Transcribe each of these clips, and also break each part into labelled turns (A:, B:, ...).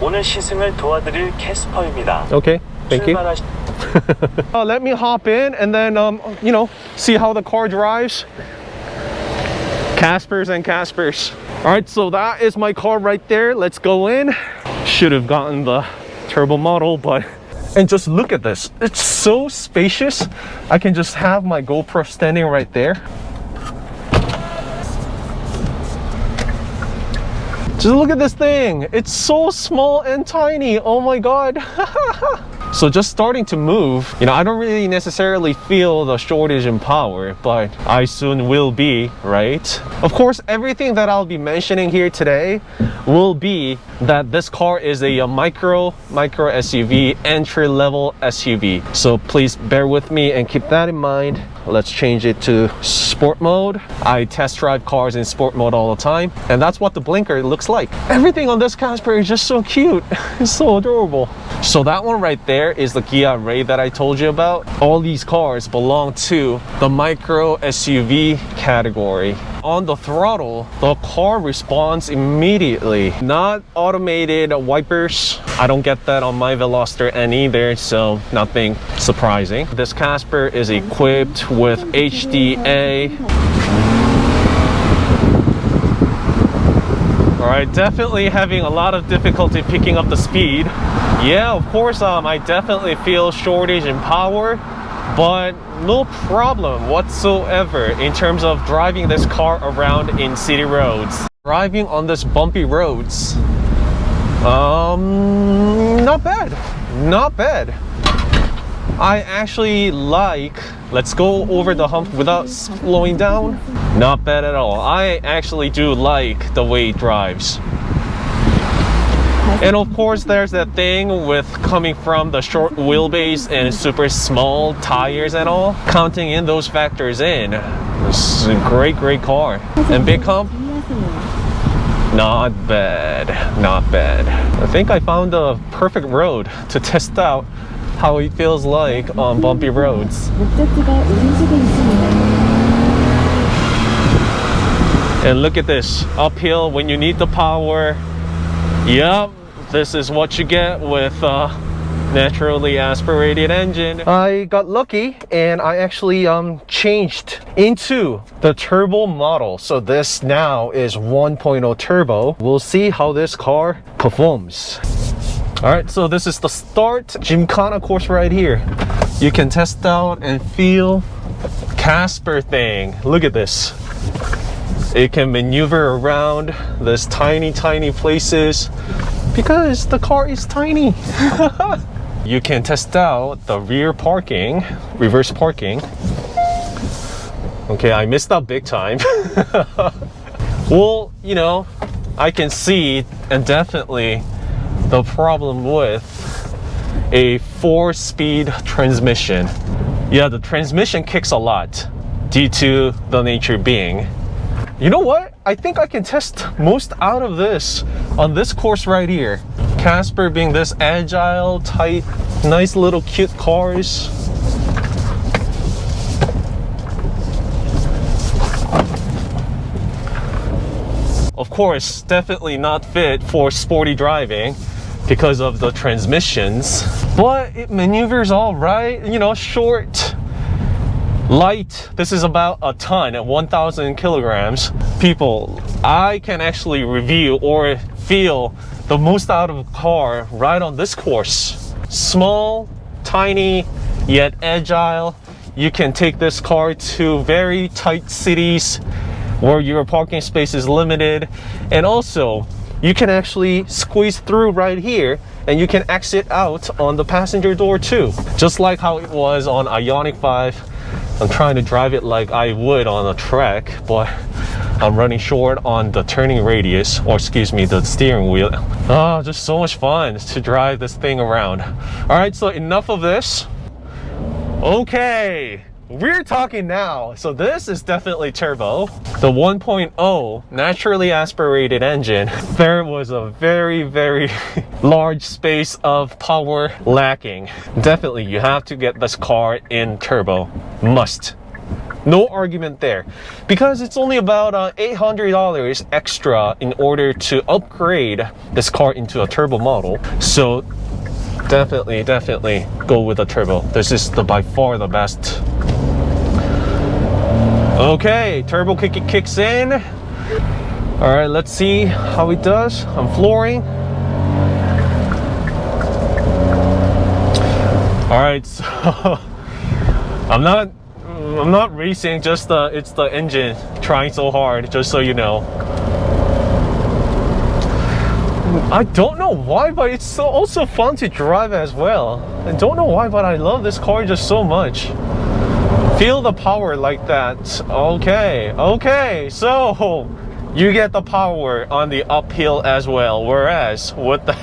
A: 오늘 시승을 도와드릴 캐스퍼입니다.
B: Okay, thank you. Let me hop in and then, you know, see how the car drives. Caspers and Caspers. All right, so that is my car right there. Let's go in. Should have gotten the turbo model, but... And just look at this. It's so spacious. I can just have my GoPro standing right there. Just look at this thing. It's so small and tiny. Oh my God. So just starting to move, you know, I don't really necessarily feel the shortage in power, but I soon will be, right? Of course, everything that I'll be mentioning here today will be that this car is a micro SUV, entry-level SUV. So please bear with me and keep that in mind. Let's change it to sport mode. I test drive cars in sport mode all the time, and that's what the blinker looks like. Everything on this Casper is just so cute. It's so adorable. So that one right there is the Kia Ray that I told you about. All these cars belong to the micro SUV category. On the throttle, the car responds immediately. Not automated wipers. I don't get that on my Veloster N either, so nothing surprising. This Casper is equipped with HDA. Alright, definitely having a lot of difficulty picking up the speed. Yeah, of course, I definitely feel shortage in power, but no problem whatsoever in terms of driving this car around in city roads. Driving on this bumpy roads, not bad, not bad. I actually like, let's go over the hump without slowing down. Not bad at all. I actually do like the way it drives. And of course, there's that thing with coming from the short wheelbase and super small tires and all. Counting in those factors in, this is a great car. And big hump? Not bad, not bad. I think I found the perfect road to test out how it feels like on bumpy roads. And look at this, uphill when you need the power. Yep, this is what you get with naturally aspirated engine. I got lucky and I actually changed into the turbo model. So this now is 1.0 turbo. We'll see how this car performs. All right, so this is the start Gymkhana course right here. You can test out and feel Casper thing. Look at this. It can maneuver around this tiny places because the car is tiny. You can test out the rear parking, reverse parking. Okay, I missed out big time. Well, you know, I can see and definitely the problem with a 4-speed transmission. Yeah, the transmission kicks a lot due to the nature being. You know what? I think I can test most out of this on this course right here. Casper being this agile, tight, nice little cute cars. Of course, definitely not fit for sporty driving because of the transmissions, but it maneuvers all right. You know, short, light. This is about a ton at 1,000 kilograms. People, I can actually review or feel the most out of a car right on this course. Small, tiny, yet agile. You can take this car to very tight cities where your parking space is limited, and also you can actually squeeze through right here and you can exit out on the passenger door too, just like how it was on Ioniq 5. I'm trying to drive it like I would on a track, but I'm running short on the turning radius, or excuse me, the steering wheel. Oh, just so much fun to drive this thing around. All right, so enough of this. Okay, we're talking now. So this is definitely turbo. The 1.0 naturally aspirated engine. There was a very large space of power lacking. Definitely, you have to get this car in turbo. Must. No argument there. Because it's only about $800 extra in order to upgrade this car into a turbo model. So definitely go with a turbo. This is by far the best. Okay, turbo kicks in. All right, let's see how it does on flooring. All right, so I'm not racing, just it's the engine trying so hard, just so you know. I don't know why, but it's also fun to drive as well. I don't know why, but I love this car just so much. Feel the power like that. Okay, so you get the power on the uphill as well, whereas with the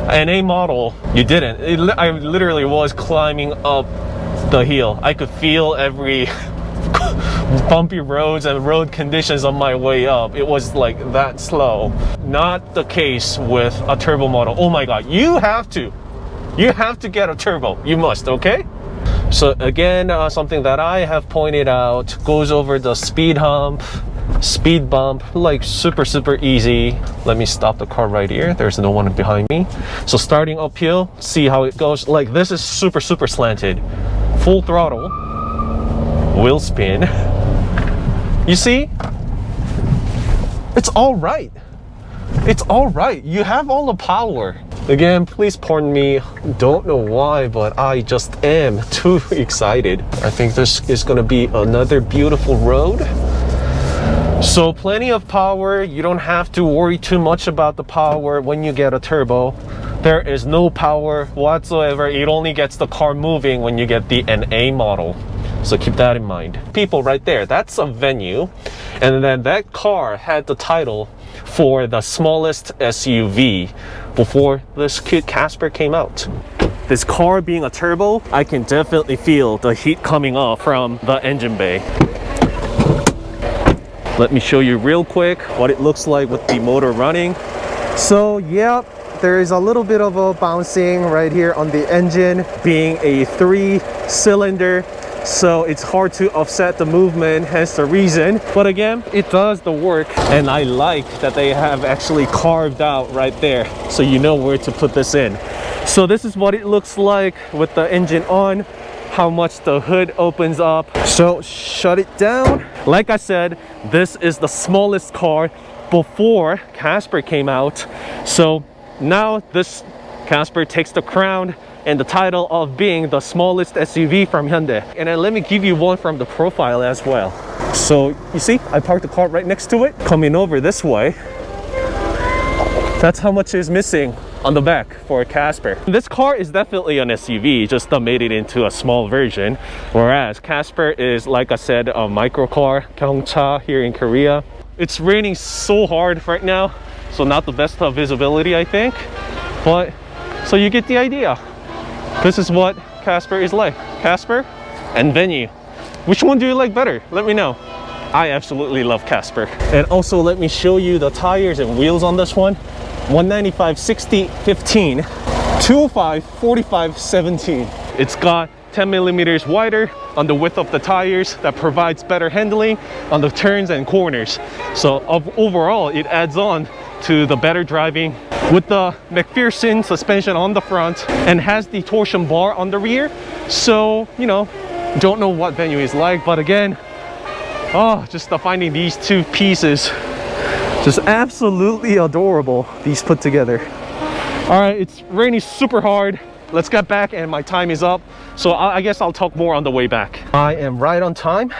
B: NA model, you didn't. I literally was climbing up the hill. I could feel every bumpy roads and road conditions on my way up. It was like that slow. Not the case with a turbo model. Oh my god, you have to get a turbo. You must, okay? So again, something that I have pointed out, goes over the speed bump, like super easy. Let me stop the car right here. There's no one behind me. So starting uphill, see how it goes. Like this is super slanted. Full throttle, wheel spin. You see? It's all right. It's all right. You have all the power. Again, please pardon me. Don't know why, but I just am too excited. I think this is gonna be another beautiful road. So plenty of power. You don't have to worry too much about the power when you get a turbo. There is no power whatsoever. It only gets the car moving when you get the NA model. So keep that in mind. People right there, that's a Venue. And then that car had the title for the smallest SUV before this cute Casper came out. This car being a turbo, I can definitely feel the heat coming off from the engine bay. Let me show you real quick what it looks like with the motor running. So yeah, there is a little bit of a bouncing right here on the engine, being a 3-cylinder. So it's hard to offset the movement, hence the reason. But again, it does the work, and I like that they have actually carved out right there so you know where to put this in. So this is what it looks like with the engine on, how much the hood opens up. So shut it down. Like I said, this is the smallest car before Casper came out. So now this Casper takes the crown and the title of being the smallest SUV from Hyundai. And then let me give you one from the profile as well. So you see, I parked the car right next to it. Coming over this way, that's how much is missing on the back for a Casper. This car is definitely an SUV, just made it into a small version. Whereas Casper is, like I said, a micro car, Gyeongcha here in Korea. It's raining so hard right now, so not the best of visibility, I think. But, so you get the idea. This is what Casper is like. Casper and Venue. Which one do you like better? Let me know. I absolutely love Casper. And also let me show you the tires and wheels on this one. 195 60 15, 205 45 17. It's got 10 millimeters wider on the width of the tires. That provides better handling on the turns and corners. So overall, it adds on to the better driving with the McPherson suspension on the front and has the torsion bar on the rear. So, you know, don't know what Venue is like, but again, just finding these two pieces, just absolutely adorable, these put together. All right, it's raining super hard. Let's get back, and my time is up. So I guess I'll talk more on the way back. I am right on time.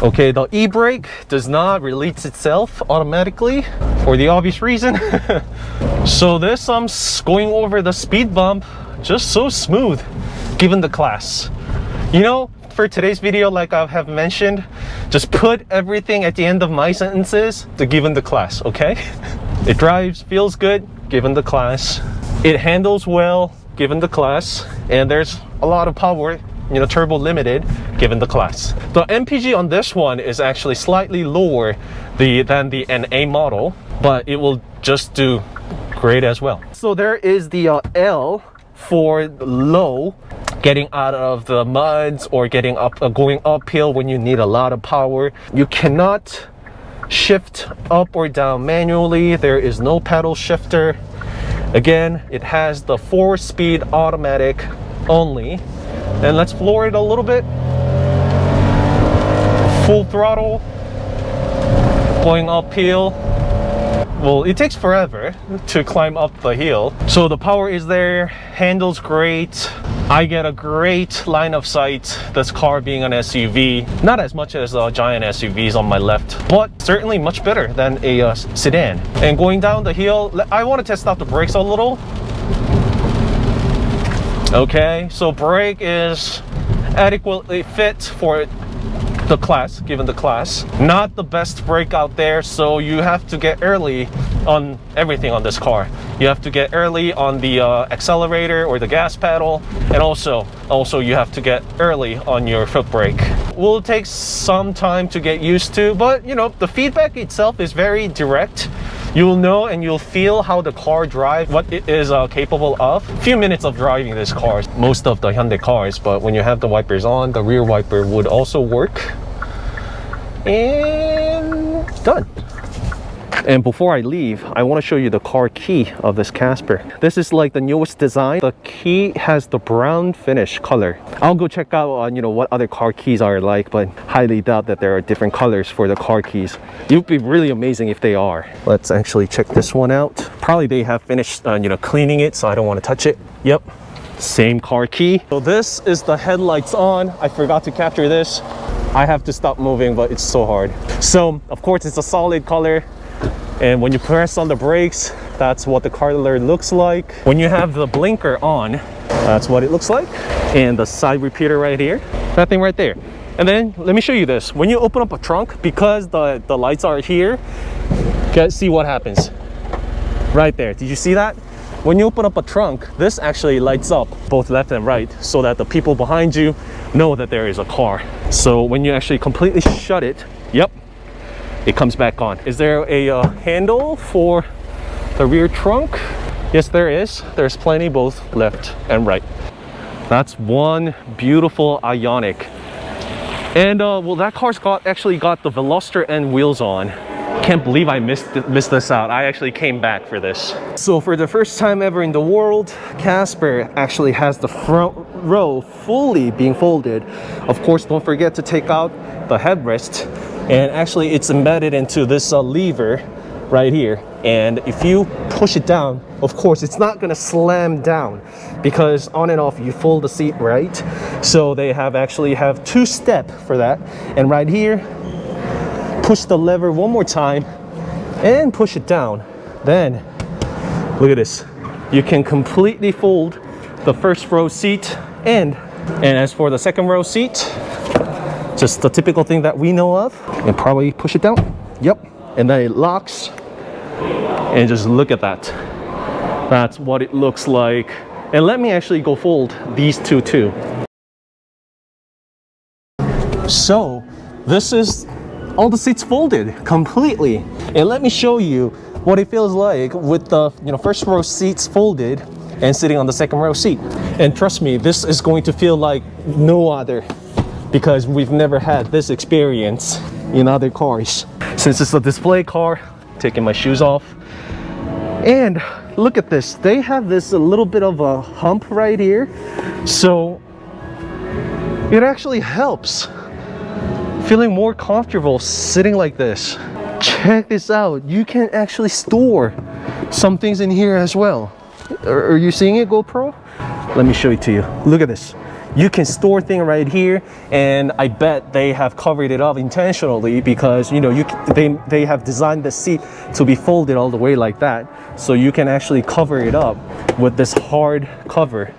B: Okay, the e-brake does not release itself automatically for the obvious reason. So this, I'm going over the speed bump just so smooth given the class. You know, for today's video, like I have mentioned, just put everything at the end of my sentences to given the class, okay? It drives, feels good, given the class. It handles well, given the class. And there's a lot of power, you know, turbo limited, given the class. The MPG on this one is actually slightly lower than the NA model, but it will just do great as well. So there is the L for low. getting out of the muds or going uphill when you need a lot of power. You cannot shift up or down manually. There is no pedal shifter. Again, it has the 4-speed automatic only. And let's floor it a little bit. Full throttle, going uphill. Well, it takes forever to climb up the hill. So the power is there, handles great. I get a great line of sight, this car being an SUV. Not as much as giant SUVs on my left, but certainly much better than a sedan. And going down the hill, I want to test out the brakes a little. Okay, so brake is adequately fit for the class, given the class. Not the best brake out there, so you have to get early on everything on this car. You have to get early on the accelerator or the gas pedal, and also you have to get early on your foot brake. Will take some time to get used to, but you know, the feedback itself is very direct. You'll know and you'll feel how the car drives, what it is capable of. A few minutes of driving this car, most of the Hyundai cars, but when you have the wipers on, the rear wiper would also work. And done. And before I leave, I want to show you the car key of this Casper. This is like the newest design. The key has the brown finish color. I'll go check out you know, what other car keys are like, but highly doubt that there are different colors for the car keys. It would be really amazing if they are. Let's actually check this one out. Probably they have finished you know, cleaning it, so I don't want to touch it. Yep, same car key. So this is the headlights on. I forgot to capture this. I have to stop moving, but it's so hard. So of course it's a solid color. And when you press on the brakes, that's what the color looks like. When you have the blinker on, that's what it looks like. And the side repeater right here, that thing right there. And then let me show you this. When you open up a trunk, because the lights are here, guys, see what happens right there. Did you see that? When you open up a trunk, this actually lights up both left and right so that the people behind you know that there is a car. So when you actually completely shut it, yep, it comes back on. Is there a handle for the rear trunk? Yes, there is. There's plenty both left and right. That's one beautiful Ioniq. And well, that car's actually got the Veloster end wheels on. Can't believe I missed this out. I actually came back for this. So for the first time ever in the world, Casper actually has the front row fully being folded. Of course, don't forget to take out the headrest. And actually it's embedded into this lever right here. And if you push it down, of course, it's not gonna slam down because on and off you fold the seat, right? So they actually have 2-step for that. And right here, push the lever one more time and push it down. Then, look at this. You can completely fold the first row seat and as for the second row seat, just the typical thing that we know of, and probably push it down. Yep, and then it locks. And just look at that. That's what it looks like. And let me actually go fold these two too. So this is all the seats folded completely. And let me show you what it feels like with the first row seats folded and sitting on the second row seat. And trust me, this is going to feel like no other, because we've never had this experience in other cars. Since it's a display car, taking my shoes off. And look at this, they have this a little bit of a hump right here. So it actually helps feeling more comfortable sitting like this. Check this out, you can actually store some things in here as well. Are you seeing it, GoPro? Let me show it to you. Look at this. You can store things right here, and I bet they have covered it up intentionally because they have designed the seat to be folded all the way like that, so you can actually cover it up with this hard cover.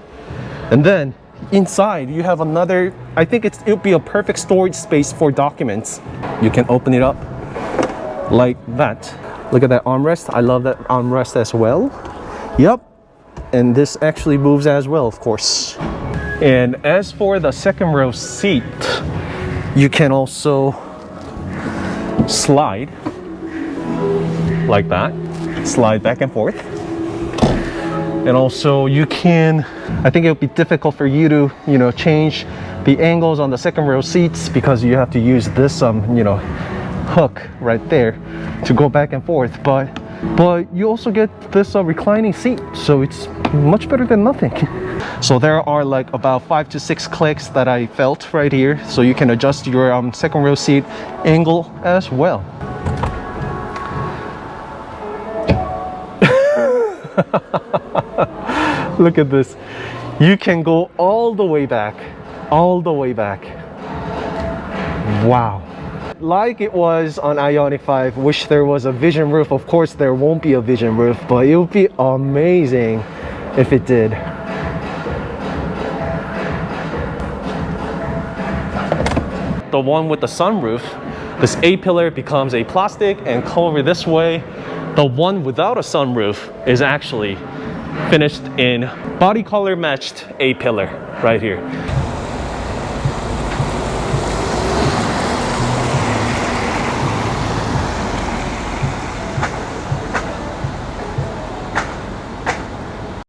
B: And then inside you have another, I think it would be a perfect storage space for documents. You can open it up like that. Look at that armrest. I love that armrest as well. Yep, and this actually moves as well, of course. And as for the second row seat, you can also slide like that, slide back and forth. And also you can, I think it would be difficult for you to, you know, change the angles on the second row seats because you have to use this, you know, hook right there to go back and forth. But you also get this reclining seat, so it's much better than nothing. So there are like about 5 to 6 clicks that I felt right here, so you can adjust your second row seat angle as well. Look at this. You can go all the way back. All the way back. Wow. Like it was on Ioniq 5, wish there was a vision roof. Of course there won't be a vision roof, but it would be amazing if it did. The one with the sunroof, this A-pillar becomes a plastic and come over this way. The one without a sunroof is actually finished in body color matched A-pillar right here.